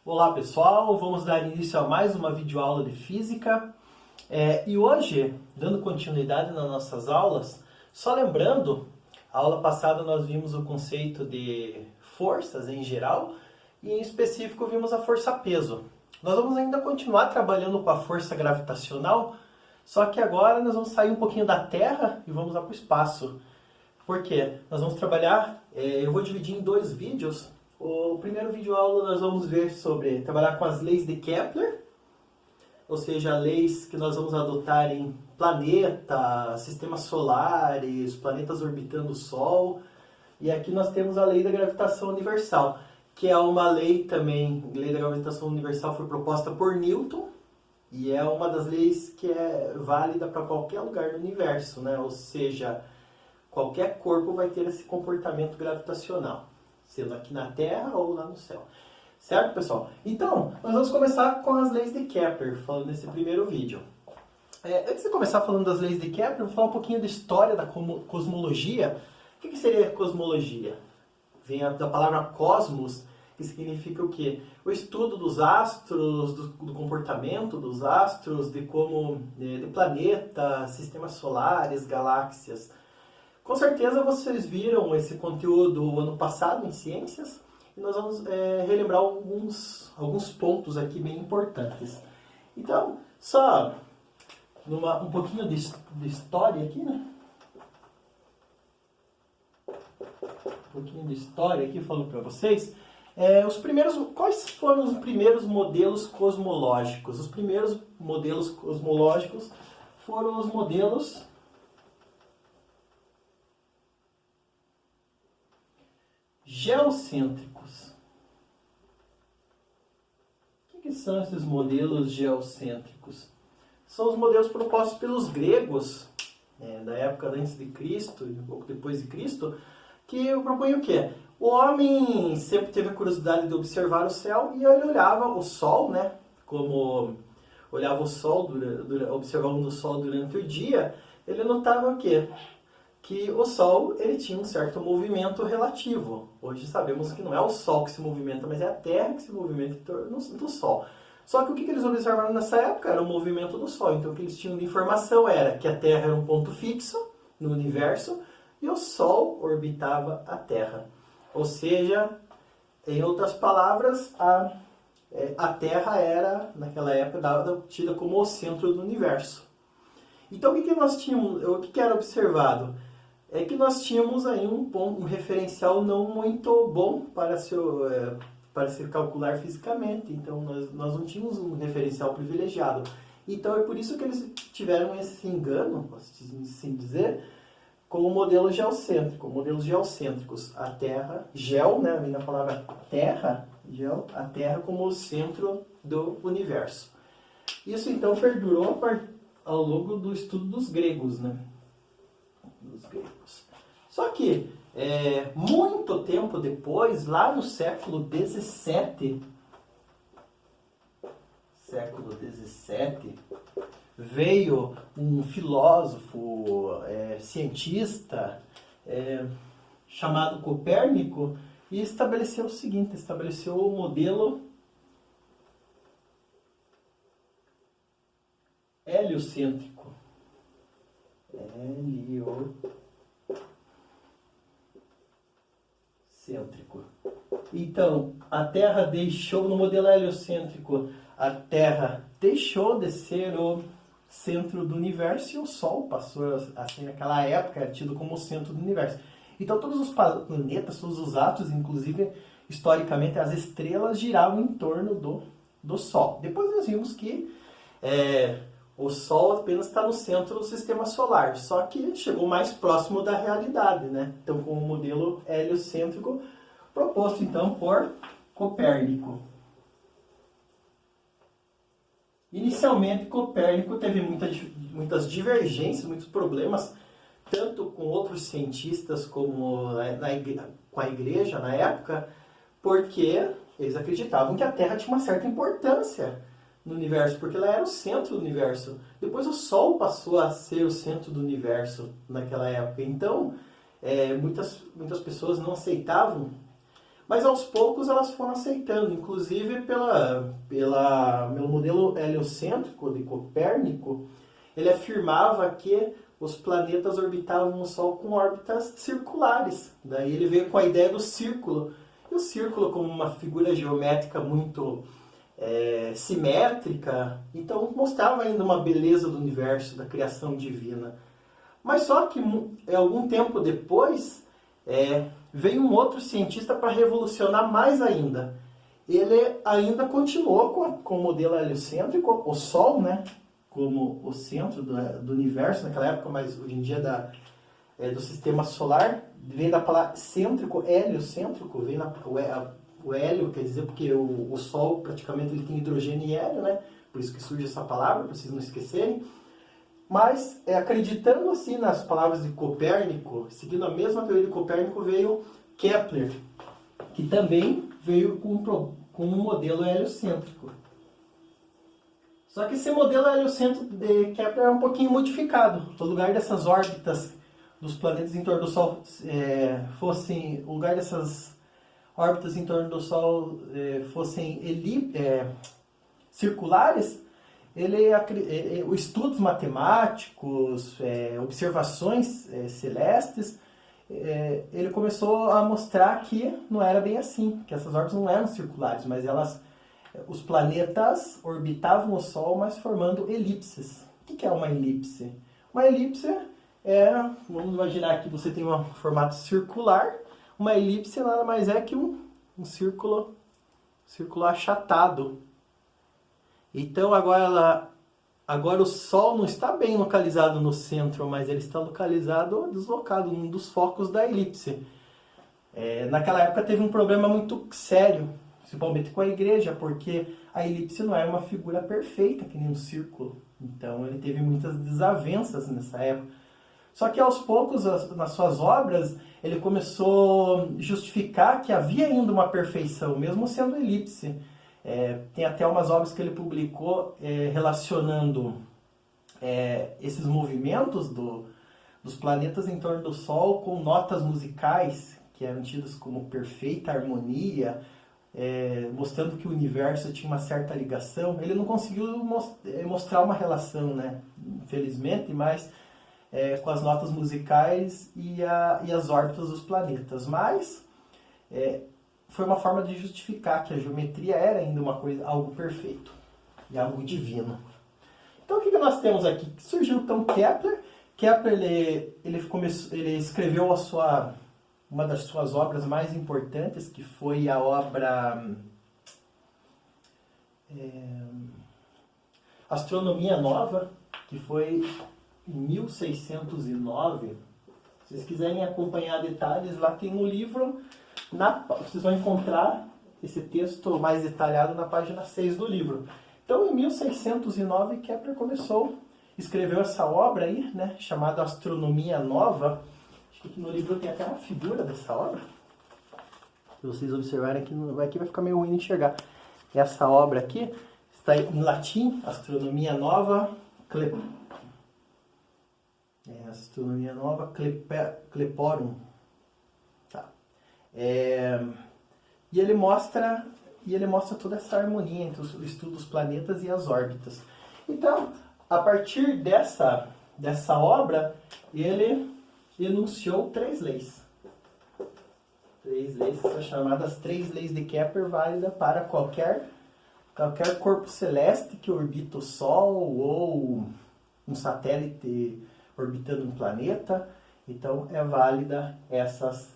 Olá pessoal, vamos dar início a mais uma videoaula de Física. E hoje, dando continuidade nas nossas aulas, só lembrando, a aula passada nós vimos o conceito de forças em geral e em específico vimos a força-peso. Nós vamos ainda continuar trabalhando com a força gravitacional, só que agora nós vamos sair um pouquinho da Terra e vamos lá para o espaço. Por quê? Nós vamos trabalhar, eu vou dividir em dois vídeos. O primeiro vídeo aula nós vamos ver sobre trabalhar com as leis de Kepler, ou seja, leis que nós vamos adotar em planetas, sistemas solares, planetas orbitando o Sol. E aqui nós temos a lei da gravitação universal, que é uma lei também, a lei da gravitação universal foi proposta por Newton, e é uma das leis que é válida para qualquer lugar do universo, né? Ou seja, qualquer corpo vai ter esse comportamento gravitacional, sendo aqui na Terra ou lá no céu. Certo, pessoal? Então, nós vamos começar com as leis de Kepler, falando nesse primeiro vídeo. Antes de começar falando das leis de Kepler, eu vou falar um pouquinho da história da cosmologia. O que seria cosmologia? Vem da palavra cosmos, que significa o quê? O estudo dos astros, do comportamento dos astros, de planetas, sistemas solares, galáxias. Com certeza vocês viram esse conteúdo ano passado em Ciências, e nós vamos relembrar alguns pontos aqui bem importantes. Então, só um pouquinho de história aqui, né? Um pouquinho de história aqui, falando para vocês. Quais foram os primeiros modelos cosmológicos? Os primeiros modelos cosmológicos foram os modelos geocêntricos. O que são esses modelos geocêntricos? São os modelos propostos pelos gregos, da época antes de Cristo e um pouco depois de Cristo, que propõem o quê? O homem sempre teve a curiosidade de observar o céu e ele olhava o Sol, né? Como olhava o Sol, observando o Sol durante o dia, ele notava o quê? Que o Sol ele tinha um certo movimento relativo. Hoje sabemos que não é o Sol que se movimenta, mas é a Terra que se movimenta em torno do Sol. Só que o que eles observaram nessa época era o movimento do Sol. Então o que eles tinham de informação era que a Terra era um ponto fixo no universo e o Sol orbitava a Terra. Ou seja, em outras palavras, a Terra era, naquela época, tida como o centro do universo. Então o que nós tínhamos, o que era observado? É que nós tínhamos aí um referencial não muito bom para se calcular fisicamente. Então, nós não tínhamos um referencial privilegiado. Então, é por isso que eles tiveram esse engano, posso assim dizer, com o modelo geocêntrico. Modelos geocêntricos. A Terra, geo, né, vem da palavra terra, geo, a Terra como o centro do universo. Isso, então, perdurou ao longo do estudo dos gregos, né? Dos gregos. Só que, muito tempo depois, lá no século XVII, veio um filósofo, cientista, chamado Copérnico, e estabeleceu o seguinte, estabeleceu o modelo heliocêntrico. Então, a Terra deixou, no modelo heliocêntrico, a Terra deixou de ser o centro do universo e o Sol passou, assim, naquela época, era tido como o centro do universo. Então, todos os planetas, todos os astros, inclusive, historicamente, as estrelas giravam em torno do Sol. Depois nós vimos que o Sol apenas está no centro do sistema solar, só que chegou mais próximo da realidade, né? Então, com o modelo heliocêntrico, proposto então por Copérnico. Inicialmente, Copérnico teve muitas divergências, muitos problemas, tanto com outros cientistas como com a igreja na época, porque eles acreditavam que a Terra tinha uma certa importância no universo, porque ela era o centro do universo. Depois o Sol passou a ser o centro do universo naquela época. Então, muitas pessoas não aceitavam. Mas aos poucos elas foram aceitando, inclusive pelo modelo heliocêntrico de Copérnico, ele afirmava que os planetas orbitavam o Sol com órbitas circulares. Daí ele veio com a ideia do círculo. E o círculo como uma figura geométrica muito simétrica, então mostrava ainda uma beleza do universo, da criação divina. Mas só que algum tempo depois veio um outro cientista para revolucionar mais ainda. Ele ainda continuou com o modelo heliocêntrico, o Sol, né, como o centro do universo naquela época, mas hoje em dia do sistema solar, vem da palavra cêntrico, heliocêntrico, o hélio quer dizer porque o Sol praticamente ele tem hidrogênio e hélio, né? Por isso que surge essa palavra, para vocês não esquecerem. Mas, acreditando assim nas palavras de Copérnico, seguindo a mesma teoria de Copérnico, veio Kepler, que também veio com um modelo heliocêntrico. Só que esse modelo heliocêntrico de Kepler é um pouquinho modificado. No lugar dessas órbitas dos planetas em torno do Sol fossem... O lugar dessas órbitas em torno do Sol fossem circulares, os estudos matemáticos, observações celestes, ele começou a mostrar que não era bem assim, que essas órbitas não eram circulares, mas os planetas orbitavam o Sol, mas formando elipses. O que é uma elipse? Uma elipse vamos imaginar que você tem um formato circular, uma elipse nada mais é que um círculo achatado. Então agora o Sol não está bem localizado no centro, mas ele está deslocado num dos focos da elipse. Naquela época teve um problema muito sério, principalmente com a igreja, porque a elipse não é uma figura perfeita, que nem um círculo. Então ele teve muitas desavenças nessa época. Só que aos poucos, nas suas obras, ele começou a justificar que havia ainda uma perfeição, mesmo sendo elipse. Tem até umas obras que ele publicou relacionando esses movimentos dos planetas em torno do Sol com notas musicais, que eram tidas como perfeita harmonia, mostrando que o universo tinha uma certa ligação. Ele não conseguiu mostrar uma relação, né? Infelizmente, mas com as notas musicais e as órbitas dos planetas. Mas foi uma forma de justificar que a geometria era ainda algo perfeito e algo divino. Então o que nós temos aqui? Surgiu então Kepler. Kepler ele escreveu uma das suas obras mais importantes, que foi a obra Astronomia Nova, que foi em 1609. Se vocês quiserem acompanhar detalhes, lá tem um livro. Vocês vão encontrar esse texto mais detalhado na página 6 do livro. Então, em 1609, Kepler escreveu essa obra aí, né, chamada Astronomia Nova. Acho que aqui no livro tem até uma figura dessa obra. Se vocês observarem aqui vai ficar meio ruim de enxergar. Essa obra aqui está em latim, Astronomia Nova, Astronomia Nova Cleporum. E ele mostra toda essa harmonia entre o estudo dos planetas e as órbitas. Então, a partir dessa obra, ele enunciou 3 leis. 3 leis que são chamadas 3 leis de Kepler, válida para qualquer corpo celeste que orbita o Sol ou um satélite orbitando um planeta. Então, é válida essas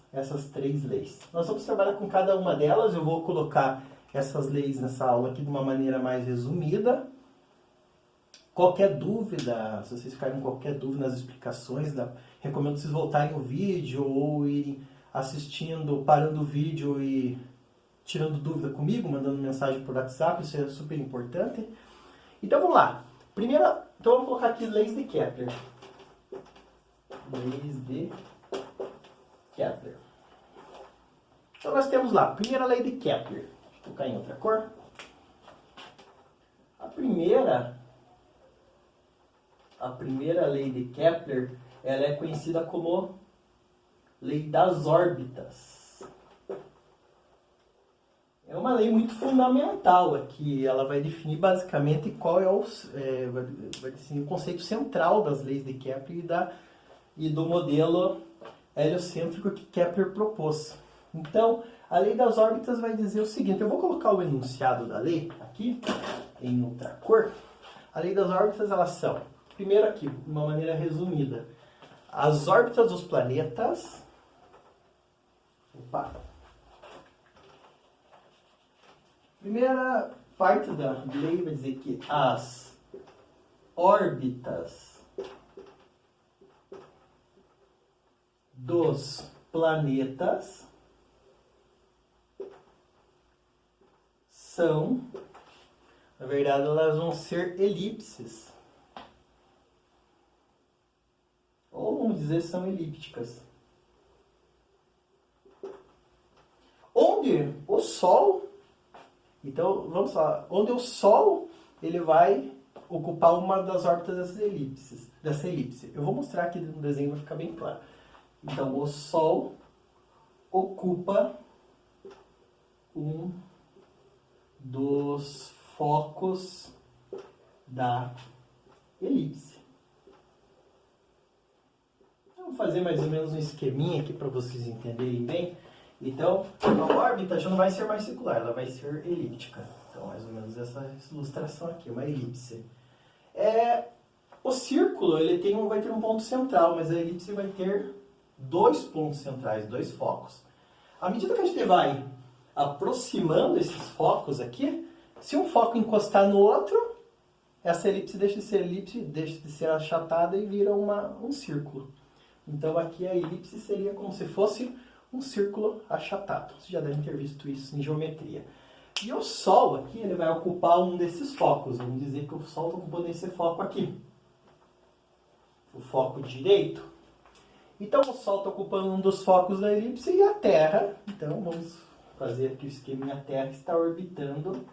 3 leis. Nós vamos trabalhar com cada uma delas. Eu vou colocar essas leis nessa aula aqui de uma maneira mais resumida. Qualquer dúvida, se vocês ficarem com qualquer dúvida nas explicações, recomendo vocês voltarem o vídeo ou irem assistindo, parando o vídeo e tirando dúvida comigo, mandando mensagem por WhatsApp, isso é super importante. Então, vamos lá. Então, vamos colocar aqui leis de Kepler. Leis de Kepler. Então nós temos lá, primeira lei de Kepler. Deixa eu colocar em outra cor. A primeira lei de Kepler, ela é conhecida como lei das órbitas. É uma lei muito fundamental aqui. Ela vai definir basicamente qual é vai definir o conceito central das leis de Kepler e do modelo heliocêntrico que Kepler propôs. Então, a lei das órbitas vai dizer o seguinte, eu vou colocar o enunciado da lei aqui, em outra cor. A lei das órbitas, elas são, primeiro aqui, de uma maneira resumida, as órbitas dos planetas... Primeira parte da lei vai dizer que as órbitas dos planetas são, na verdade, elas vão ser elipses. Ou vamos dizer, são elípticas. Onde o Sol, então vamos lá, onde o Sol ele vai ocupar uma das órbitas dessa elipse. Eu vou mostrar aqui no desenho, vai ficar bem claro. Então, o Sol ocupa um dos focos da elipse. Vamos fazer mais ou menos um esqueminha aqui para vocês entenderem bem. Então, a órbita já não vai ser mais circular, ela vai ser elíptica. Então, mais ou menos essa ilustração aqui, uma elipse. O círculo ele vai ter um ponto central, mas a elipse vai ter dois pontos centrais, dois focos. À medida que a gente vai aproximando esses focos aqui, se um foco encostar no outro, essa elipse deixa de ser elipse, deixa de ser achatada e vira um círculo. Então aqui a elipse seria como se fosse um círculo achatado. Vocês já devem ter visto isso em geometria. E o Sol aqui, ele vai ocupar um desses focos. Vamos dizer que o Sol está ocupando esse foco aqui. O foco direito. Então o Sol está ocupando um dos focos da elipse e a Terra. Então vamos fazer aqui o esquema. A Terra está orbitando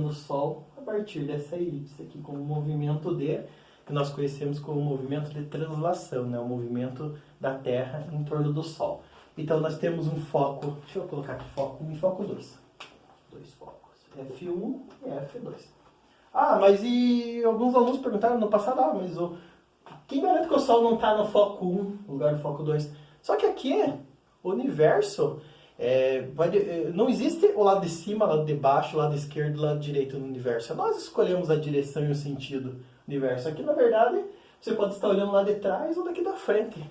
o Sol a partir dessa elipse aqui, com o movimento que nós conhecemos como movimento de translação, né? O movimento da Terra em torno do Sol. Então nós temos um foco, deixa eu colocar aqui foco 1 e foco 2. Dois focos, F1 e F2. Mas e alguns alunos perguntaram no passado, mas quem garante que o Sol não está no foco 1 no lugar do foco 2? Só que aqui, o universo, não existe o lado de cima, o lado de baixo, o lado esquerdo, o lado direito no universo. Nós escolhemos a direção e o sentido do universo. Aqui, na verdade, você pode estar olhando lá de trás ou daqui da frente.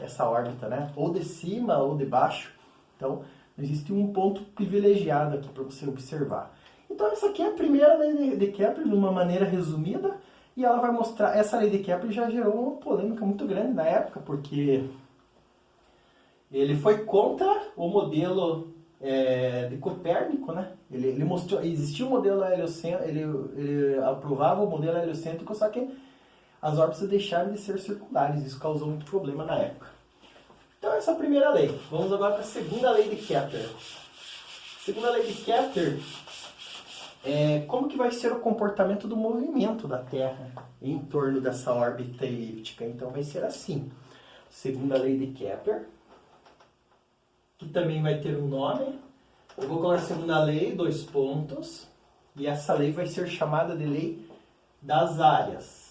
Essa órbita, né? Ou de cima ou de baixo. Então, existe um ponto privilegiado aqui para você observar. Então, essa aqui é a primeira lei de Kepler, de uma maneira resumida, e ela vai mostrar... Essa lei de Kepler já gerou uma polêmica muito grande na época, porque ele foi contra o modelo de Copérnico, né? Ele mostrou... Existia um modelo heliocêntrico, ele aprovava o modelo heliocêntrico, só que as órbitas deixaram de ser circulares. Isso causou muito problema na época. Então, essa é a primeira lei. Vamos agora para a segunda lei de Kepler. A segunda lei de Kepler como que vai ser o comportamento do movimento da Terra em torno dessa órbita elíptica. Então, vai ser assim. Segunda lei de Kepler, que também vai ter um nome. Eu vou colocar a segunda lei, 2 pontos. E essa lei vai ser chamada de lei das áreas.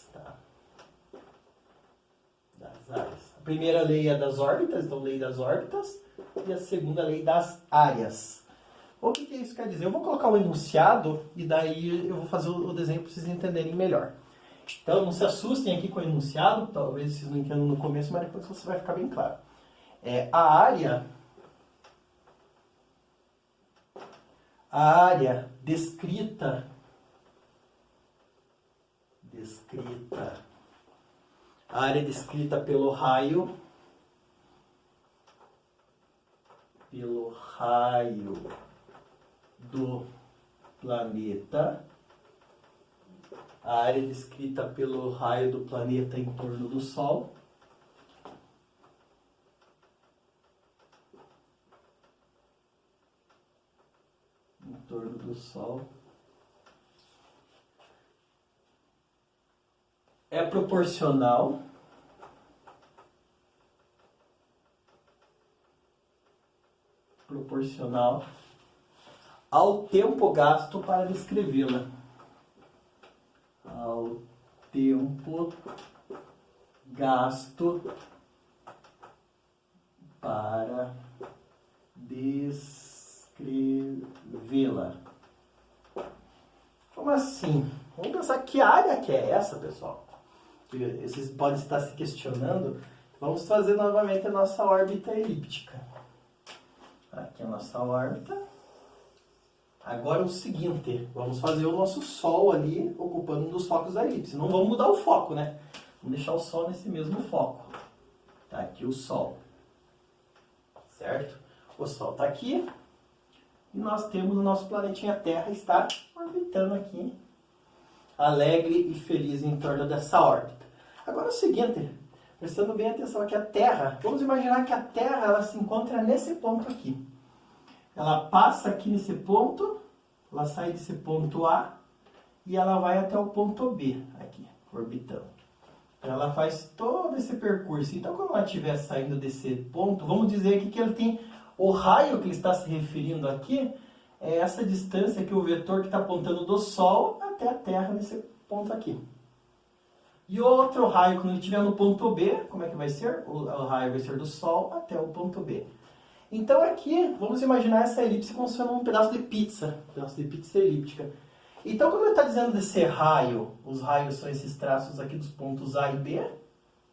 A primeira lei é das órbitas, então lei das órbitas, e a segunda lei das áreas. O que isso quer dizer? Eu vou colocar o enunciado e daí eu vou fazer o desenho para vocês entenderem melhor. Então não se assustem aqui com o enunciado, talvez vocês não entendam no começo, mas depois você vai ficar bem claro. A área descrita pelo raio do planeta, a área descrita pelo raio do planeta em torno do Sol, é proporcional proporcional ao tempo gasto para descrevê-la. Ao tempo gasto para descrevê-la. Como assim? Vamos pensar que área que é essa, pessoal? Vocês podem estar se questionando. Vamos fazer novamente a nossa órbita elíptica. Aqui a nossa órbita. Agora o seguinte, vamos fazer o nosso Sol ali, ocupando um dos focos da elipse. Não vamos mudar o foco, né? Vamos deixar o Sol nesse mesmo foco. Tá aqui o Sol. Certo? O Sol está aqui. E nós temos o nosso planetinha Terra está orbitando aqui, alegre e feliz em torno dessa órbita. Agora é o seguinte, prestando bem atenção aqui, a Terra, vamos imaginar que a Terra ela se encontra nesse ponto aqui. Ela passa aqui nesse ponto, ela sai desse ponto A e ela vai até o ponto B, aqui, orbitando. Ela faz todo esse percurso. Então, quando ela estiver saindo desse ponto, vamos dizer aqui que ele tem o raio que ele está se referindo aqui, é essa distância que o vetor que está apontando do Sol até a Terra nesse ponto aqui. E o outro raio, quando ele estiver no ponto B, como é que vai ser? O raio vai ser do Sol até o ponto B. Então aqui, vamos imaginar essa elipse como se fosse um pedaço de pizza elíptica. Então quando ele está dizendo desse raio, os raios são esses traços aqui dos pontos A e B,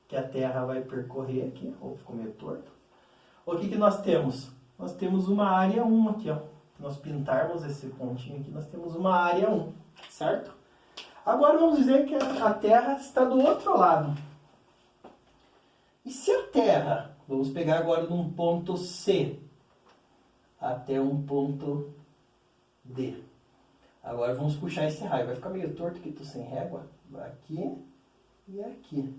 que a Terra vai percorrer aqui, ou ficou meio torto. O que nós temos? Nós temos uma área 1 aqui, ó. Se nós pintarmos esse pontinho aqui, nós temos uma área 1, certo? Agora vamos dizer que a Terra está do outro lado. E se a Terra, vamos pegar agora de um ponto C até um ponto D. Agora vamos puxar esse raio. Vai ficar meio torto aqui, tô sem régua. Aqui e aqui.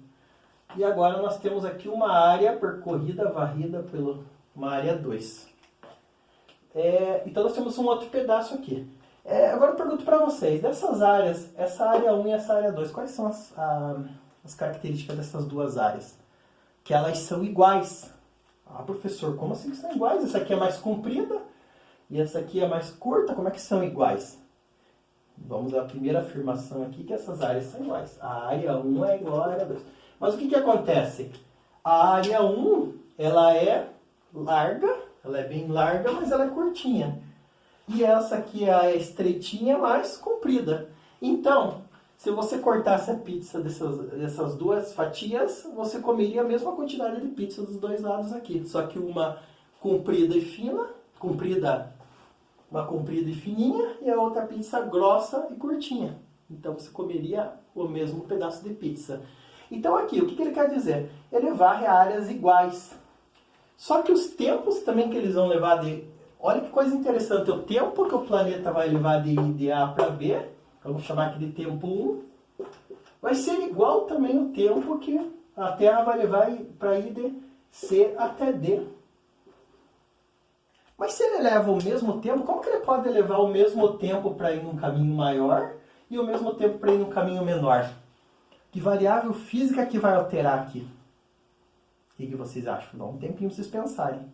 E agora nós temos aqui uma área percorrida, varrida pelo uma área 2. Então nós temos um outro pedaço aqui. Agora eu pergunto para vocês, dessas áreas, essa área 1 e essa área 2, quais são as características dessas duas áreas? Que elas são iguais. Ah, professor, como assim que são iguais? Essa aqui é mais comprida e essa aqui é mais curta, como é que são iguais? Vamos à primeira afirmação aqui, que essas áreas são iguais. A área 1 é igual à área 2. Mas o que acontece? A área 1, ela é larga, ela é bem larga, mas ela é curtinha. E essa aqui é a estreitinha, mais comprida. Então, se você cortasse a pizza dessas duas fatias, você comeria a mesma quantidade de pizza dos dois lados aqui. Só que uma comprida e fina, uma comprida e fininha, e a outra pizza grossa e curtinha. Então você comeria o mesmo pedaço de pizza. Então aqui, o que ele quer dizer? Ele varre áreas iguais. Só que os tempos também que eles vão levar de... Olha que coisa interessante, o tempo que o planeta vai levar de A para B, vamos chamar aqui de tempo 1, vai ser igual também o tempo que a Terra vai levar para ir de C até D. Mas se ele leva o mesmo tempo, como que ele pode levar o mesmo tempo para ir num caminho maior e o mesmo tempo para ir num caminho menor? Que variável física que vai alterar aqui? O que vocês acham? Dá um tempinho para vocês pensarem.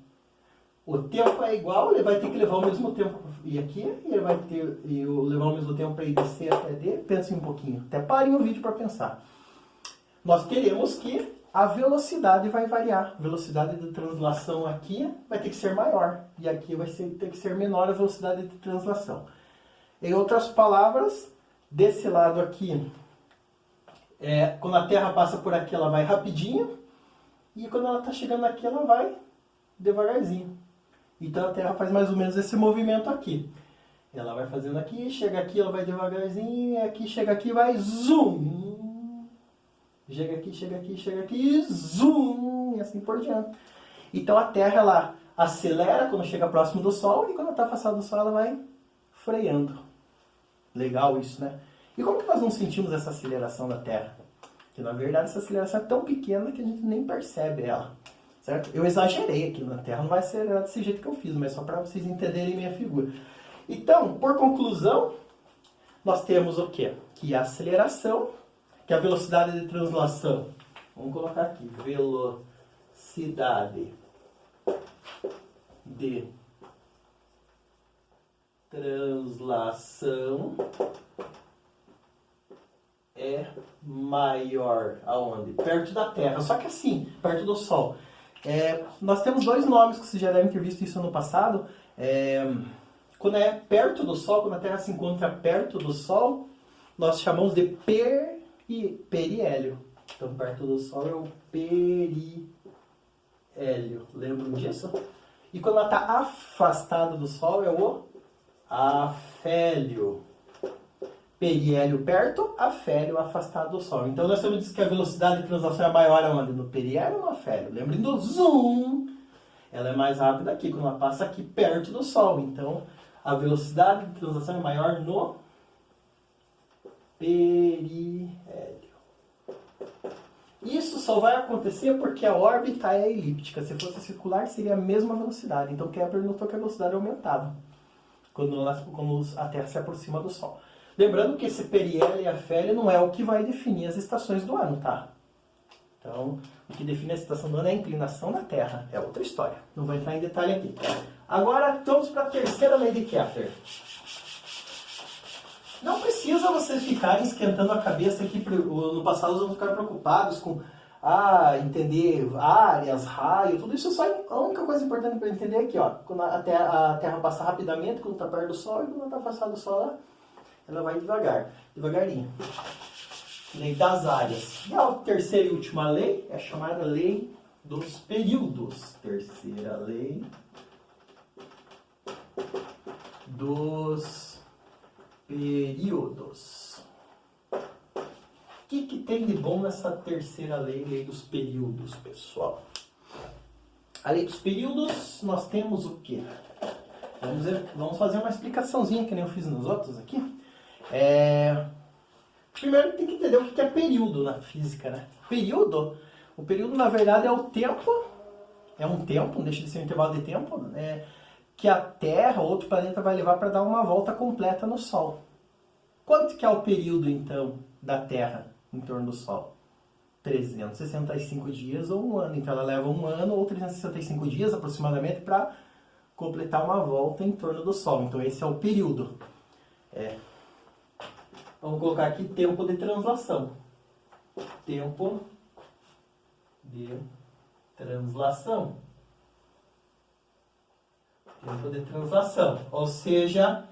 O tempo é igual, ele vai ter que levar o mesmo tempo para ir aqui, e ele vai levar o mesmo tempo para ir de C até D. Pensem um pouquinho, até parem o vídeo para pensar. Nós queremos que a velocidade vai variar. A velocidade de translação aqui vai ter que ser maior, e aqui vai ter que ser menor a velocidade de translação. Em outras palavras, desse lado aqui, quando a Terra passa por aqui, ela vai rapidinho, e quando ela está chegando aqui, ela vai devagarzinho. Então a Terra faz mais ou menos esse movimento aqui. Ela vai fazendo aqui, chega aqui, ela vai devagarzinho, e aqui, chega aqui, vai zoom. Chega aqui, chega aqui, zoom, e assim por diante. Então a Terra, ela acelera quando chega próximo do Sol, e quando ela está afastada do Sol, ela vai freando. Legal isso, né? E como que nós não sentimos essa aceleração da Terra? Que na verdade essa aceleração é tão pequena que a gente nem percebe ela. Certo? Eu exagerei aqui, na Terra não vai acelerar desse jeito que eu fiz, mas só para vocês entenderem minha figura. Então, por conclusão, nós temos o quê? Que a aceleração, que a velocidade de translação, vamos colocar aqui, velocidade de translação é maior aonde? Perto da Terra. Só que assim, perto do Sol. Nós temos dois nomes que vocês já devem ter visto isso no passado. Quando é perto do Sol, quando a Terra se encontra perto do Sol, nós chamamos de periélio. Então, perto do Sol é o periélio. Lembram disso? E quando ela está afastada do Sol é o afélio. Periélio perto, afélio afastado do Sol. Então nós temos que a velocidade de translação é maior aonde? No periélio ou no afélio? Lembrem do zoom. Ela é mais rápida aqui, quando ela passa aqui perto do Sol. Então a velocidade de translação é maior no periélio. Isso só vai acontecer porque a órbita é elíptica. Se fosse circular, seria a mesma velocidade. Então Kepler notou que a velocidade aumentava quando a Terra se aproxima do Sol. Lembrando que esse periélio e afélio não é o que vai definir as estações do ano, tá? Então, o que define a estação do ano é a inclinação da Terra. É outra história. Não vou entrar em detalhe aqui. Agora, vamos para a terceira lei de Kepler. Não precisa vocês ficarem esquentando a cabeça aqui. No passado, vocês vão ficar preocupados com entender áreas, raio, tudo isso. A única coisa importante para entender é aqui, ó, quando a Terra passa rapidamente, quando está perto do Sol, e quando está afastada do Sol, ela vai devagarinho. Lei das áreas. E a terceira e última lei é a chamada lei dos períodos. Terceira lei dos períodos. O que tem de bom nessa terceira lei, lei dos períodos, pessoal? A lei dos períodos, nós temos o quê? Vamos fazer uma explicaçãozinha que nem eu fiz nos outros aqui. Primeiro tem que entender o que é período na física, né? O período na verdade é o tempo, não deixa de ser um intervalo de tempo, que a Terra ou outro planeta vai levar para dar uma volta completa no Sol. Quanto que é o período, então, da Terra em torno do Sol? 365 dias ou um ano. Então ela leva um ano ou 365 dias aproximadamente para completar uma volta em torno do Sol. Então esse é o período. Vamos colocar aqui tempo de translação. Tempo de translação. Tempo de translação. Ou seja,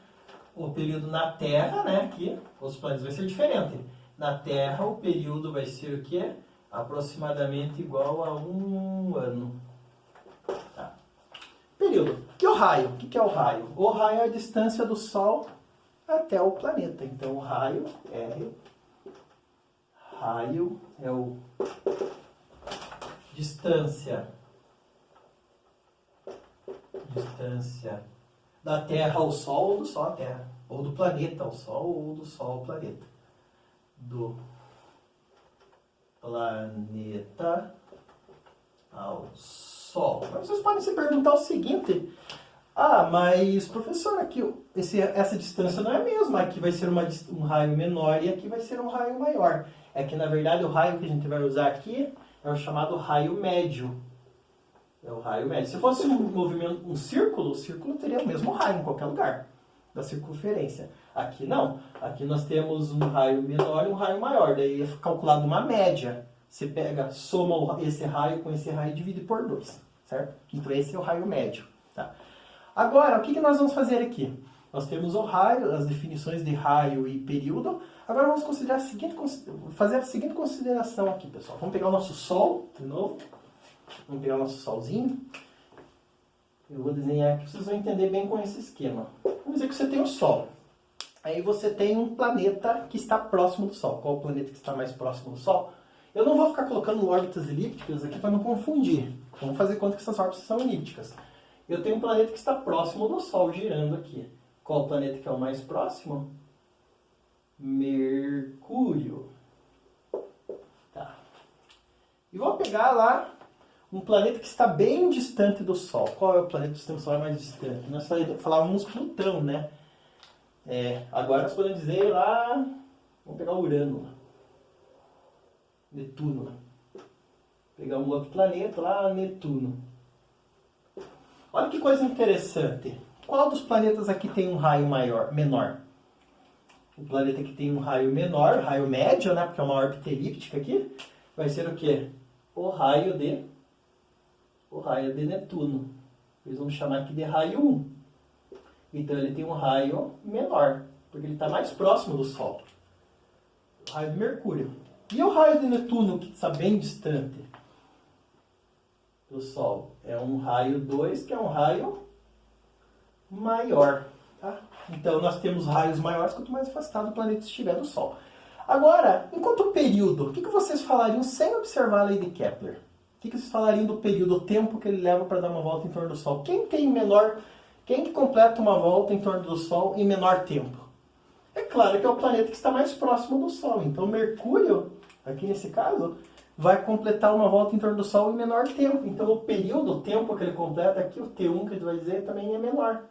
o período na Terra, né? Aqui, os planetas vai ser diferente. Na Terra, o período vai ser o quê? Aproximadamente igual a um ano. Tá. Período. E o raio? O que é o raio? O raio é a distância do Sol até o planeta. Então, o raio é o distância da Terra ao Sol ou do Sol à Terra. Ou do planeta ao Sol ou do Sol ao planeta. Do planeta ao Sol. Mas vocês podem se perguntar o seguinte: mas professor, aqui essa distância não é a mesma. Aqui vai ser um raio menor e aqui vai ser um raio maior. É que na verdade o raio que a gente vai usar aqui é o chamado raio médio. É o raio médio. Se fosse um círculo, o círculo teria o mesmo raio em qualquer lugar da circunferência. Aqui não. Aqui nós temos um raio menor e um raio maior. Daí é calculado uma média. Você soma esse raio com esse raio e divide por 2. Certo? Então esse é o raio médio. Tá? Agora, o que nós vamos fazer aqui? Nós temos o raio, as definições de raio e período. Agora vamos fazer a seguinte consideração aqui, pessoal. Vamos pegar o nosso Sol, de novo. Vamos pegar o nosso Solzinho. Eu vou desenhar aqui, vocês vão entender bem com esse esquema. Vamos dizer que você tem o Sol. Aí você tem um planeta que está próximo do Sol. Qual o planeta que está mais próximo do Sol? Eu não vou ficar colocando órbitas elípticas aqui para não confundir. Vamos fazer conta que essas órbitas são elípticas. Eu tenho um planeta que está próximo do Sol, girando aqui. Qual o planeta que é o mais próximo? Mercúrio. Tá. E vou pegar lá um planeta que está bem distante do Sol. Qual é o planeta do sistema solar mais distante? Nós falávamos Plutão, né? Agora nós podemos dizer lá... Vamos pegar Urano. Netuno. Pegar um outro planeta lá, Netuno. Olha que coisa interessante. Qual dos planetas aqui tem um raio menor? O planeta que tem um raio menor, raio médio, né? Porque é uma órbita elíptica aqui, vai ser o quê? O raio de Netuno. Eles vão chamar aqui de raio 1. Então ele tem um raio menor, porque ele está mais próximo do Sol. O raio de Mercúrio. E o raio de Netuno, que está bem distante do Sol? É um raio 2, que é um raio maior. Tá? Então nós temos raios maiores quanto mais afastado o planeta estiver do Sol. Agora, enquanto período, o que vocês falariam sem observar a lei de Kepler? O que vocês falariam do período, o tempo que ele leva para dar uma volta em torno do Sol? Quem que completa uma volta em torno do Sol em menor tempo? É claro que é o planeta que está mais próximo do Sol. Então Mercúrio, aqui nesse caso, vai completar uma volta em torno do Sol em menor tempo. Então o período, o tempo que ele completa aqui, o T1 que ele vai dizer, também é menor.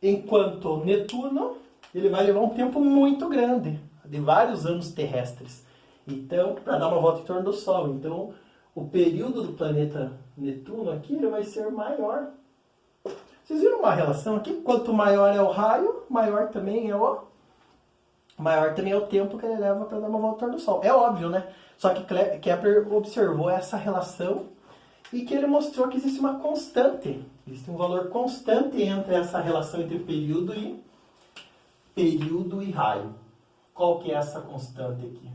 Enquanto Netuno, ele vai levar um tempo muito grande, de vários anos terrestres. Então, para dar uma volta em torno do Sol. Então, o período do planeta Netuno aqui, ele vai ser maior. Vocês viram uma relação aqui? Quanto maior é o raio, maior também é o tempo que ele leva para dar uma volta em torno do Sol. É óbvio, né? Só que Kepler observou essa relação e que ele mostrou que existe uma constante. Existe um valor constante entre essa relação entre período e raio. Qual que é essa constante aqui?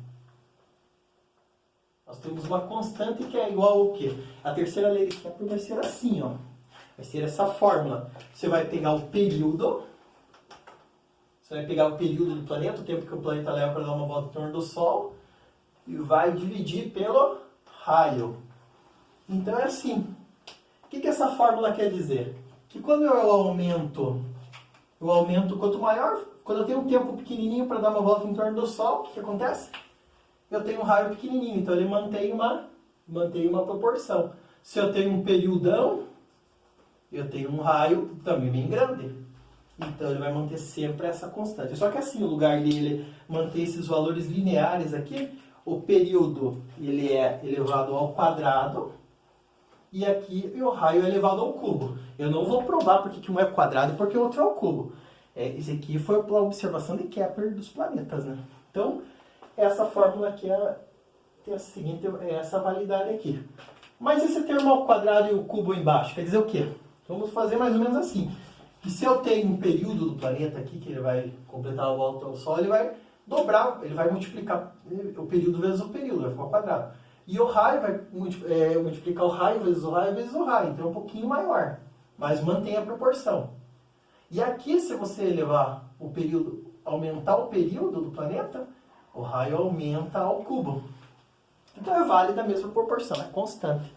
Nós temos uma constante que é igual ao quê? A terceira lei de Kepler vai ser assim, ó. Vai ser essa fórmula. Você vai pegar o período do planeta, o tempo que o planeta leva para dar uma volta em torno do Sol, e vai dividir pelo raio. Então é assim. O que essa fórmula quer dizer? Que quando eu aumento quanto maior, quando eu tenho um tempo pequenininho para dar uma volta em torno do Sol, o que acontece? Eu tenho um raio pequenininho, então ele mantém uma proporção. Se eu tenho um periodão, eu tenho um raio também bem grande. Então ele vai manter sempre essa constante. Só que assim, no lugar dele manter esses valores lineares aqui, o período ele é elevado ao quadrado e aqui o raio é elevado ao cubo. Eu não vou provar porque que um é quadrado e porque o outro é ao cubo. Esse aqui foi pela observação de Kepler dos planetas, né? Então, essa fórmula aqui tem a seguinte, essa validade aqui. Mas esse termo ao quadrado e o cubo embaixo, quer dizer o quê? Vamos fazer mais ou menos assim. Que se eu tenho um período do planeta aqui, que ele vai completar a volta ao Sol, ele vai dobrar, ele vai multiplicar o período vezes o período, vai ficar ao quadrado. E o raio vai multiplicar o raio vezes o raio vezes o raio, então é um pouquinho maior, mas mantém a proporção. E aqui, se você elevar o período, aumentar o período do planeta, o raio aumenta ao cubo. Então é válida a mesma proporção, é constante.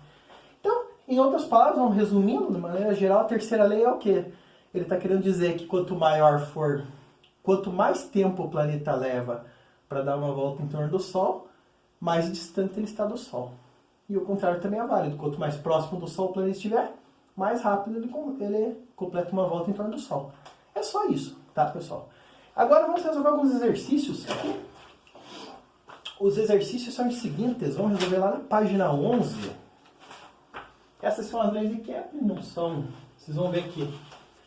Então, em outras palavras, vamos resumindo, de maneira geral, a terceira lei é o quê? Ele está querendo dizer que quanto mais tempo o planeta leva para dar uma volta em torno do Sol, mais distante ele está do Sol. E o contrário também é válido. Quanto mais próximo do Sol o planeta estiver, mais rápido ele completa uma volta em torno do Sol. É só isso, tá, pessoal? Agora vamos resolver alguns exercícios aqui. Os exercícios são os seguintes, vamos resolver lá na página 11. Essas são as leis de Kepler, não são, vocês vão ver que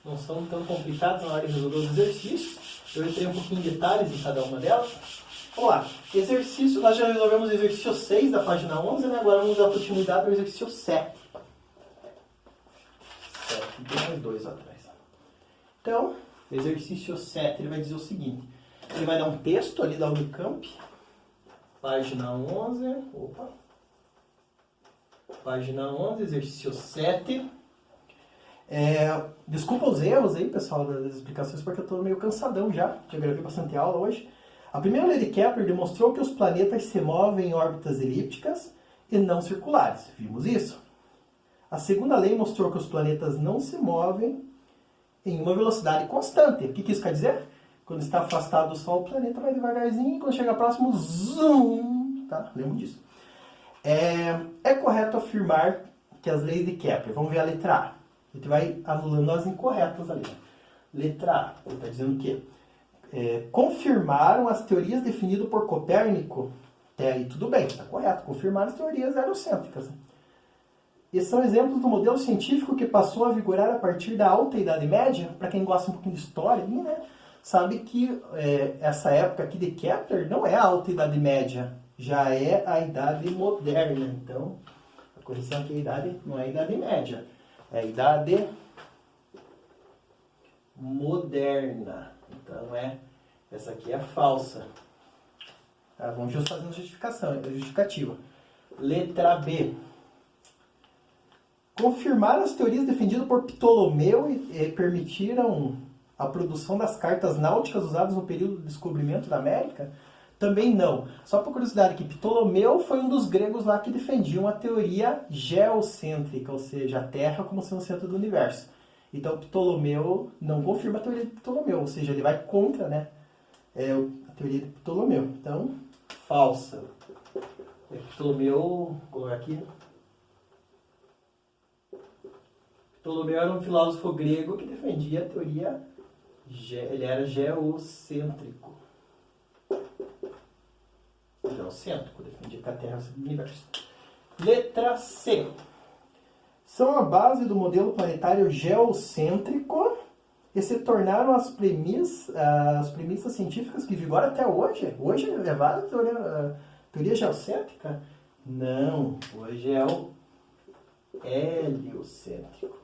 não são tão complicadas na hora de resolver os exercícios. Eu entrei um pouquinho em detalhes em cada uma delas. Vamos lá, exercício, nós já resolvemos o exercício 6 da página 11, né? Agora vamos dar continuidade ao exercício 7. 7, tem mais 2 atrás. Então, exercício 7, ele vai dizer o seguinte. Ele vai dar um texto ali da Unicamp. Página 11. Opa. Página 11, exercício 7. Desculpa os erros aí, pessoal, das explicações, porque eu estou meio cansadão já. Já gravei bastante aula hoje. A primeira lei de Kepler demonstrou que os planetas se movem em órbitas elípticas e não circulares. Vimos isso? A segunda lei mostrou que os planetas não se movem em uma velocidade constante. O que isso quer dizer? Quando está afastado do Sol, o planeta vai devagarzinho e quando chega próximo, zoom! Tá? Lembra disso. É correto afirmar que as leis de Kepler, vamos ver a letra A. A gente vai anulando as incorretas ali. Letra A, ele está dizendo o quê? Confirmaram as teorias definidas por Copérnico. Até aí tudo bem, está correto. Confirmaram as teorias heliocêntricas. E são exemplos do modelo científico que passou a vigorar a partir da Alta Idade Média. Para quem gosta um pouquinho de história, né, sabe que essa época aqui de Kepler não é a Alta Idade Média, já é a Idade Moderna. Então, a correção aqui é a idade, não é a Idade Média, é a Idade Moderna. Então, essa aqui é falsa. Tá, vamos fazer uma justificativa. Letra B. Confirmaram as teorias defendidas por Ptolomeu e permitiram a produção das cartas náuticas usadas no período do descobrimento da América? Também não. Só por curiosidade que Ptolomeu foi um dos gregos lá que defendiam a teoria geocêntrica, ou seja, a Terra como sendo o centro do universo. Então Ptolomeu não confirma a teoria de Ptolomeu, ou seja, ele vai contra, né, a teoria de Ptolomeu. Então, falsa. Ptolomeu, vou colocar aqui. Ptolomeu era um filósofo grego que defendia a teoria, ele era geocêntrico. Geocêntrico, defendia que a Terra era o universo. Letra C. São a base do modelo planetário geocêntrico e se tornaram as premissas científicas que vigoram até hoje. Hoje é válida a teoria geocêntrica? Não, hoje é o heliocêntrico.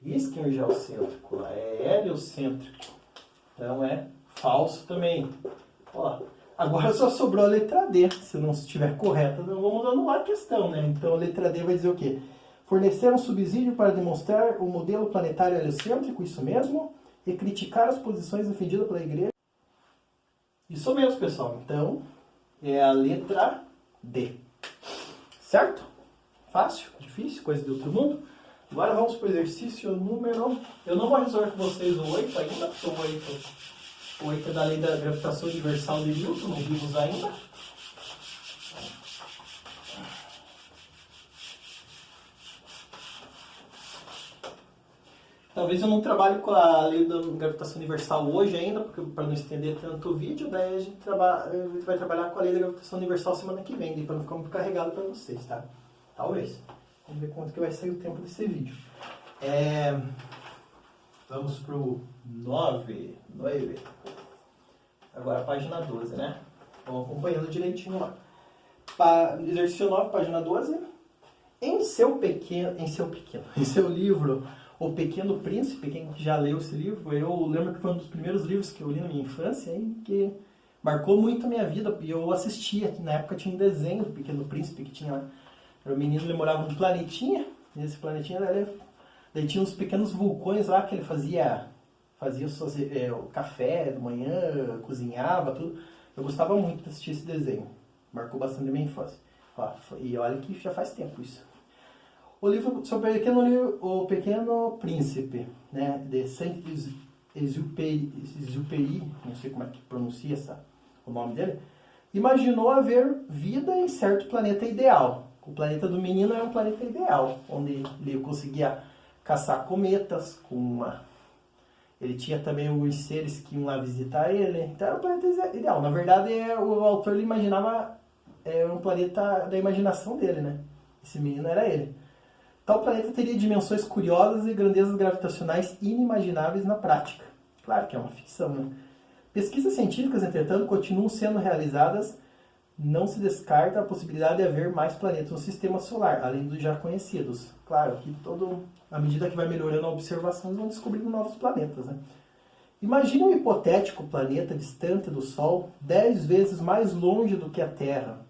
Isso que é o geocêntrico, é heliocêntrico. Então é falso também. Ó, agora só sobrou a letra D. Se não estiver correta, não vamos anular a questão, né? Então a letra D vai dizer o quê? Fornecer um subsídio para demonstrar o modelo planetário heliocêntrico, isso mesmo, e criticar as posições defendidas pela igreja. Isso mesmo, pessoal. Então, é a letra D. Certo? Fácil? Difícil? Coisa de outro mundo? Agora vamos para o exercício número... Eu não vou resolver com vocês o 8 ainda, porque o 8 é da lei da gravitação universal de Newton, não vimos ainda. Talvez eu não trabalhe com a lei da gravitação universal hoje ainda, porque para não estender tanto o vídeo, daí a gente vai trabalhar com a lei da gravitação universal semana que vem, para não ficar muito carregado para vocês, tá? Talvez. Vamos ver quanto que vai sair o tempo desse vídeo. Vamos pro 9. Agora a página 12, né? Vamos acompanhando direitinho lá. Exercício 9, página 12. Em seu livro, O Pequeno Príncipe, quem já leu esse livro, eu lembro que foi um dos primeiros livros que eu li na minha infância, hein, que marcou muito a minha vida. E eu assistia, na época tinha um desenho do Pequeno Príncipe que tinha lá. Era um menino, ele morava num planetinha, e nesse planetinha daí tinha uns pequenos vulcões lá que ele fazia o café da manhã, cozinhava, tudo. Eu gostava muito de assistir esse desenho. Marcou bastante a minha infância. E olha que já faz tempo isso. O livro sobre o Pequeno Príncipe, né, de Saint-Exupéry, não sei como é que pronuncia o nome dele, imaginou haver vida em certo planeta ideal. O planeta do menino era um planeta ideal, onde ele conseguia caçar cometas, ele tinha também os seres que iam lá visitar ele, então era um planeta ideal. Na verdade, o autor ele imaginava um planeta da imaginação dele, né? Esse menino era ele. Tal planeta teria dimensões curiosas e grandezas gravitacionais inimagináveis na prática. Claro que é uma ficção, né? Pesquisas científicas, entretanto, continuam sendo realizadas. Não se descarta a possibilidade de haver mais planetas no sistema solar, além dos já conhecidos. Claro que à medida que vai melhorando a observação, vão descobrindo novos planetas, né? Imagine um hipotético planeta distante do Sol, 10 vezes mais longe do que a Terra.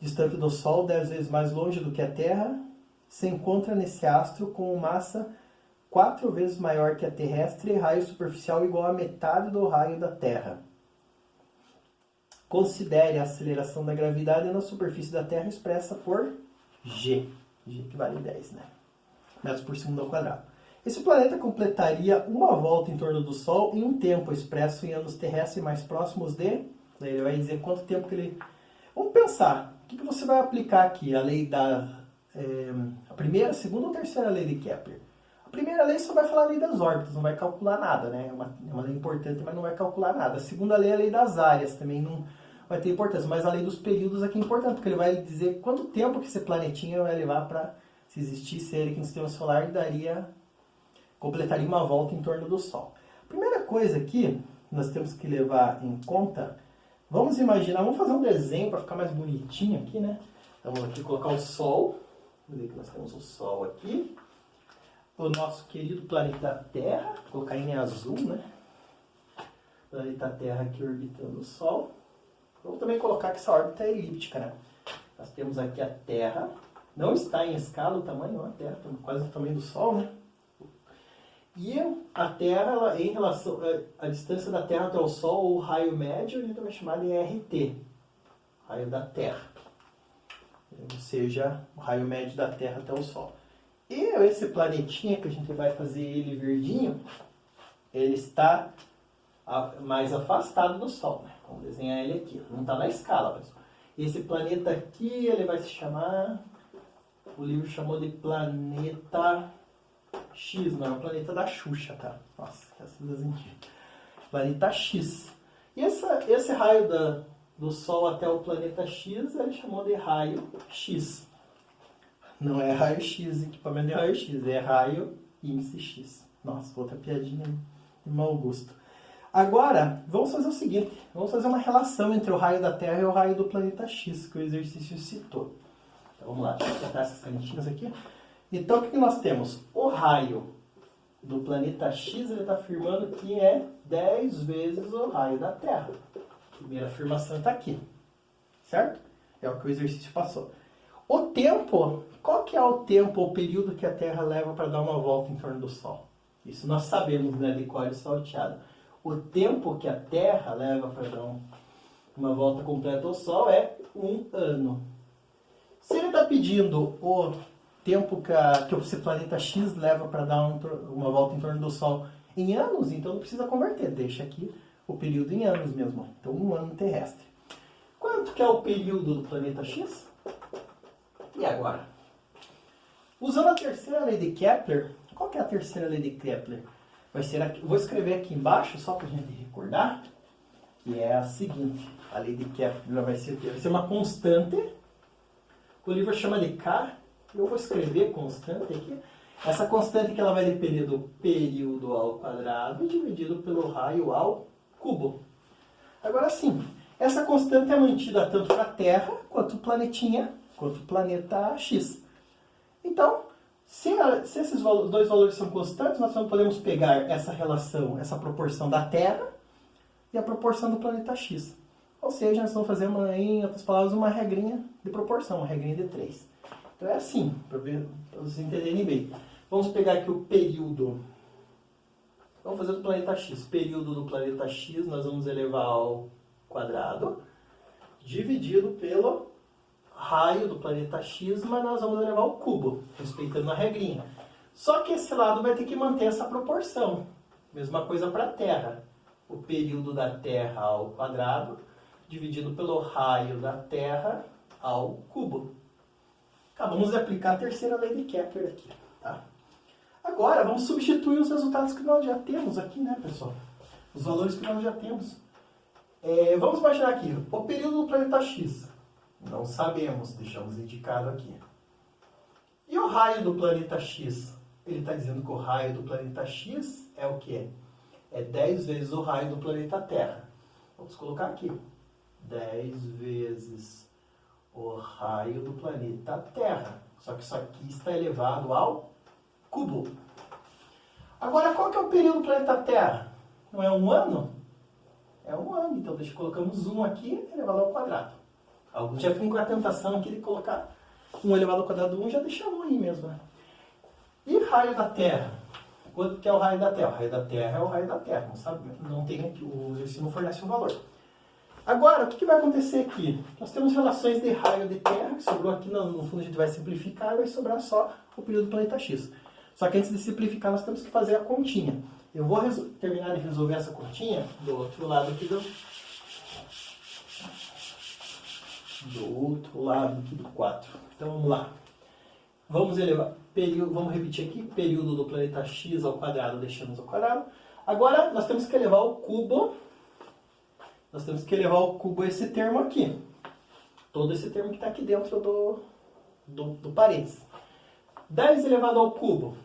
Distante do Sol, 10 vezes mais longe do que a Terra, se encontra nesse astro com massa 4 vezes maior que a terrestre e raio superficial igual a metade do raio da Terra. Considere a aceleração da gravidade na superfície da Terra expressa por G. G que vale 10, né? Metros por segundo ao quadrado. Esse planeta completaria uma volta em torno do Sol em um tempo expresso em anos terrestres mais próximos de... Daí ele vai dizer quanto tempo que ele... Vamos pensar. O que você vai aplicar aqui? A lei a primeira, segunda ou terceira lei de Kepler? A primeira lei só vai falar a lei das órbitas, não vai calcular nada, né? É uma lei importante, mas não vai calcular nada. A segunda lei é a lei das áreas, também vai ter importância. Mas a lei dos períodos aqui é importante, porque ele vai dizer quanto tempo que esse planetinha vai levar para, se existisse ele aqui no sistema solar, completaria uma volta em torno do Sol. Primeira coisa aqui, nós temos que levar em conta, vamos imaginar, vamos fazer um desenho para ficar mais bonitinho aqui, né? Então, vamos aqui colocar o Sol, vamos ver que nós temos o Sol aqui, o nosso querido planeta Terra, vou colocar em azul, né? Planeta Terra aqui orbitando o Sol. Vamos também colocar que essa órbita é elíptica, né? Nós temos aqui a Terra, não está em escala o tamanho, a Terra está quase o tamanho do Sol, né? E a Terra, ela, em relação à distância da Terra até o Sol, ou raio médio, a gente também chamado de RT, raio da Terra. Ou seja, o raio médio da Terra até o Sol. E esse planetinha que a gente vai fazer ele verdinho, ele está mais afastado do Sol, né? Vamos desenhar ele aqui. Não está na escala, pessoal. Esse planeta aqui, ele vai se chamar, o livro chamou de planeta X, não é o planeta da Xuxa, tá? Nossa, essas desenhos. Planeta X. E esse raio do Sol até o planeta X, ele chamou de raio X. Não é raio X, equipamento de raio X, é raio índice X. Nossa, outra piadinha de mau gosto. Agora, vamos fazer o seguinte, vamos fazer uma relação entre o raio da Terra e o raio do planeta X, que o exercício citou. Então vamos lá, deixa eu botar essas canetinhas aqui. Então, o que nós temos? O raio do planeta X, ele está afirmando que é 10 vezes o raio da Terra. A primeira afirmação está aqui, certo? É o que o exercício passou. O tempo, qual que é o tempo, o período que a Terra leva para dar uma volta em torno do Sol? Isso nós sabemos, né, de cor salteado. O tempo que a Terra leva para dar uma volta completa ao Sol é 1 ano. Se ele está pedindo o tempo que esse planeta X leva para dar uma volta em torno do Sol em anos, então não precisa converter, deixa aqui o período em anos mesmo. Então, 1 ano terrestre. Quanto que é o período do planeta X? E agora? Usando a terceira lei de Kepler, qual que é a terceira lei de Kepler? Vai ser aqui, vou escrever aqui embaixo, só para a gente recordar, que é a seguinte. A lei de Kepler vai ser uma constante, o livro chama de K, eu vou escrever constante aqui. Essa constante que ela vai depender do período ao quadrado dividido pelo raio ao cubo. Agora sim, essa constante é mantida tanto para a Terra quanto o planetinha, quanto o planeta X. Então, se esses dois valores são constantes, nós podemos pegar essa relação, essa proporção da Terra e a proporção do planeta X. Ou seja, nós vamos fazer, em outras palavras, uma regrinha de proporção, uma regrinha de 3. Então é assim, para vocês entenderem bem. Vamos pegar aqui o período. Vamos fazer do planeta X. Período do planeta X nós vamos elevar ao quadrado, dividido pelo raio do planeta X, mas nós vamos elevar ao cubo, respeitando a regrinha. Só que esse lado vai ter que manter essa proporção. Mesma coisa para a Terra. O período da Terra ao quadrado, dividido pelo raio da Terra ao cubo. Acabamos de aplicar a terceira lei de Kepler aqui, tá? Agora, vamos substituir os resultados que nós já temos aqui, né, pessoal? Os valores que nós já temos. Vamos imaginar aqui, o período do planeta X. Não sabemos, deixamos indicado aqui. E o raio do planeta X? Ele está dizendo que o raio do planeta X é o quê? É 10 vezes o raio do planeta Terra. Vamos colocar aqui. 10 vezes o raio do planeta Terra. Só que isso aqui está elevado ao cubo. Agora, qual que é o período do planeta Terra? Não é 1 ano? É 1 ano. Então, colocamos 1 aqui elevado ao quadrado. Alguns já ficam com a tentação aqui de colocar 1 elevado ao quadrado 1, já deixa 1 aí mesmo, né? E raio da Terra? Quanto que é o raio da Terra? O raio da Terra é o raio da Terra. Não sabe? Não tem aqui, o exercício não fornece um valor. Agora, o que vai acontecer aqui? Nós temos relações de raio de Terra, que sobrou aqui, no fundo a gente vai simplificar e vai sobrar só o período do planeta X. Só que antes de simplificar, nós temos que fazer a continha. Eu vou terminar de resolver essa continha do outro lado aqui do outro lado aqui do 4. Então vamos lá. Vamos repetir aqui, período do planeta X ao quadrado, deixamos ao quadrado. Agora nós temos que elevar ao cubo nós temos que elevar ao cubo esse termo aqui. Todo esse termo que está aqui dentro do parênteses. 10 elevado ao cubo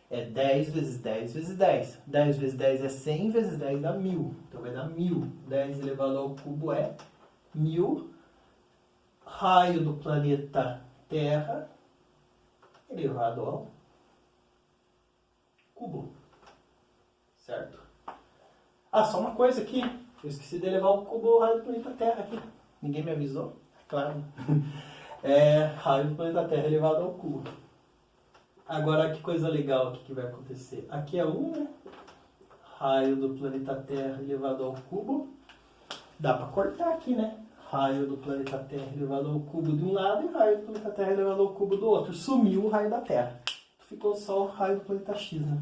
é 10 vezes 10 vezes 10. 10 vezes 10 é 100, vezes 10 dá 1000. Então vai dar 1000. 10 elevado ao cubo é 1000. Raio do planeta Terra elevado ao cubo. Certo? Ah, só uma coisa aqui. Eu esqueci de elevar ao cubo o raio do planeta Terra aqui. Ninguém me avisou? Claro. Raio do planeta Terra elevado ao cubo. Agora, que coisa legal aqui que vai acontecer. Aqui é 1, né? Raio do planeta Terra elevado ao cubo. Dá para cortar aqui, né? Raio do planeta Terra elevado ao cubo de um lado e raio do planeta Terra elevado ao cubo do outro. Sumiu o raio da Terra. Ficou só o raio do planeta X, né?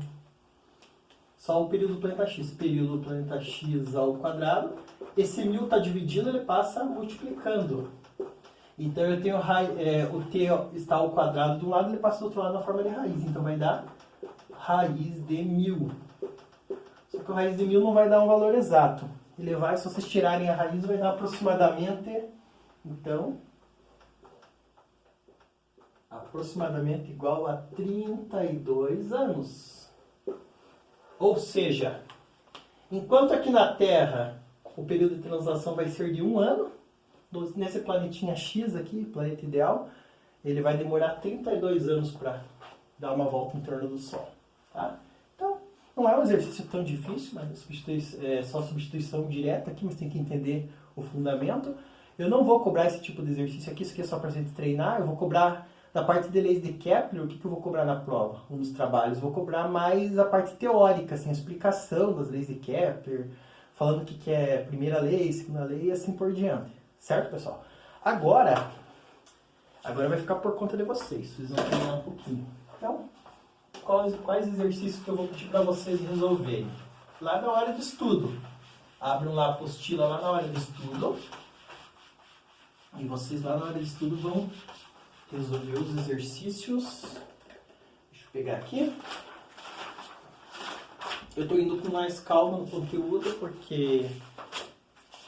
Só o período do planeta X. Período do planeta X ao quadrado. Esse 1000 está dividindo, ele passa multiplicando. Então eu tenho o t está ao quadrado de um lado, ele passa do outro lado na forma de raiz. Então vai dar raiz de 1000. Só que o raiz de 1000 não vai dar um valor exato. Ele vai, se vocês tirarem a raiz, vai dar aproximadamente, então, aproximadamente igual a 32 anos. Ou seja, enquanto aqui na Terra o período de translação vai ser de 1 ano, nesse planetinha X aqui, planeta ideal, ele vai demorar 32 anos para dar uma volta em torno do Sol. Tá? Então, não é um exercício tão difícil, mas é só substituição direta aqui, mas tem que entender o fundamento. Eu não vou cobrar esse tipo de exercício aqui, isso aqui é só para a gente treinar. Eu vou cobrar da parte de leis de Kepler. O que eu vou cobrar na prova? Um dos trabalhos. Vou cobrar mais a parte teórica, assim, a explicação das leis de Kepler, falando o que é primeira lei, segunda lei e assim por diante. Certo, pessoal? Agora vai ficar por conta de vocês. Vocês vão treinar um pouquinho. Então, quais exercícios que eu vou pedir para vocês resolverem? Lá na hora de estudo. Abram lá a apostila lá na hora de estudo. E vocês lá na hora de estudo vão resolver os exercícios. Deixa eu pegar aqui. Eu estou indo com mais calma no conteúdo porque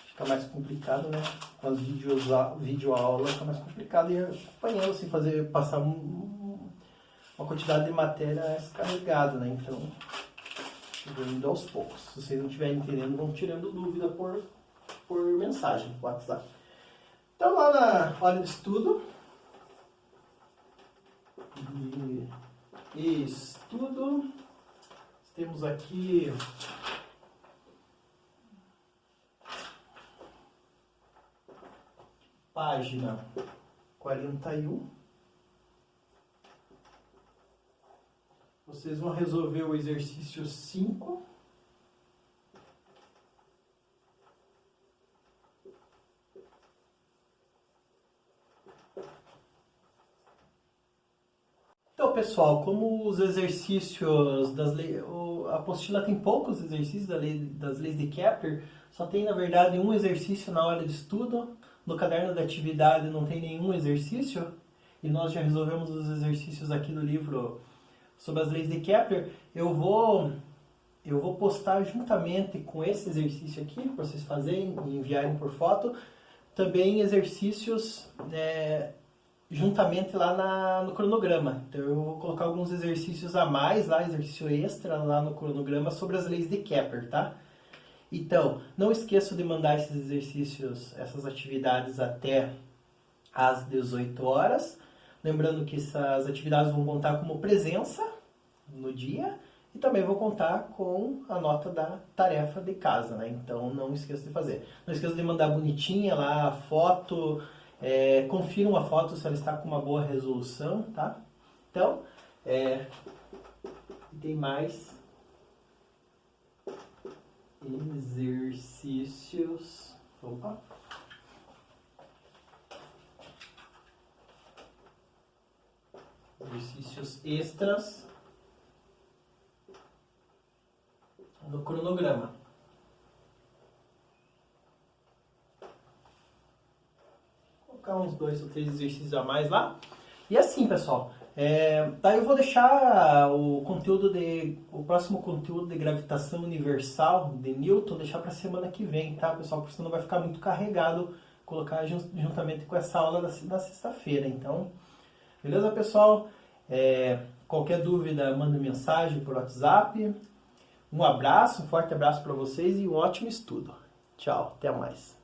fica mais complicado, né? Com as videoaulas fica mais complicado e acompanhando, assim, passar uma quantidade de matéria descarregada, né? Então, eu vou indo aos poucos. Se vocês não estiverem entendendo, vão tirando dúvida por mensagem, WhatsApp. Então, lá na hora de estudo, temos aqui página 41. Vocês vão resolver o exercício 5. Então, pessoal, como os exercícios das leis... A apostila tem poucos exercícios das leis de Kepler, só tem, na verdade, um exercício na hora de estudo. No caderno da atividade não tem nenhum exercício, e nós já resolvemos os exercícios aqui do livro sobre as leis de Kepler. Eu vou postar juntamente com esse exercício aqui, para vocês fazerem e enviarem por foto, também exercícios juntamente lá no cronograma. Então eu vou colocar alguns exercícios a mais lá, exercício extra lá no cronograma sobre as leis de Kepler, tá? Então, não esqueça de mandar esses exercícios, essas atividades até às 18 horas. Lembrando que essas atividades vão contar como presença no dia e também vão contar com a nota da tarefa de casa, né? Então, não esqueça de fazer. Não esqueça de mandar bonitinha lá a foto, confiram a foto se ela está com uma boa resolução, tá? Então, tem mais exercícios. Opa! Exercícios extras no cronograma. Vou colocar uns 2 ou 3 exercícios a mais lá. E assim, pessoal, Daí eu vou deixar o próximo conteúdo de gravitação universal de Newton, deixar para semana que vem, tá, pessoal? Porque senão vai ficar muito carregado colocar juntamente com essa aula da sexta-feira. Então, beleza, pessoal? Qualquer dúvida, manda mensagem por WhatsApp. Um abraço, um forte abraço para vocês e um ótimo estudo. Tchau, até mais.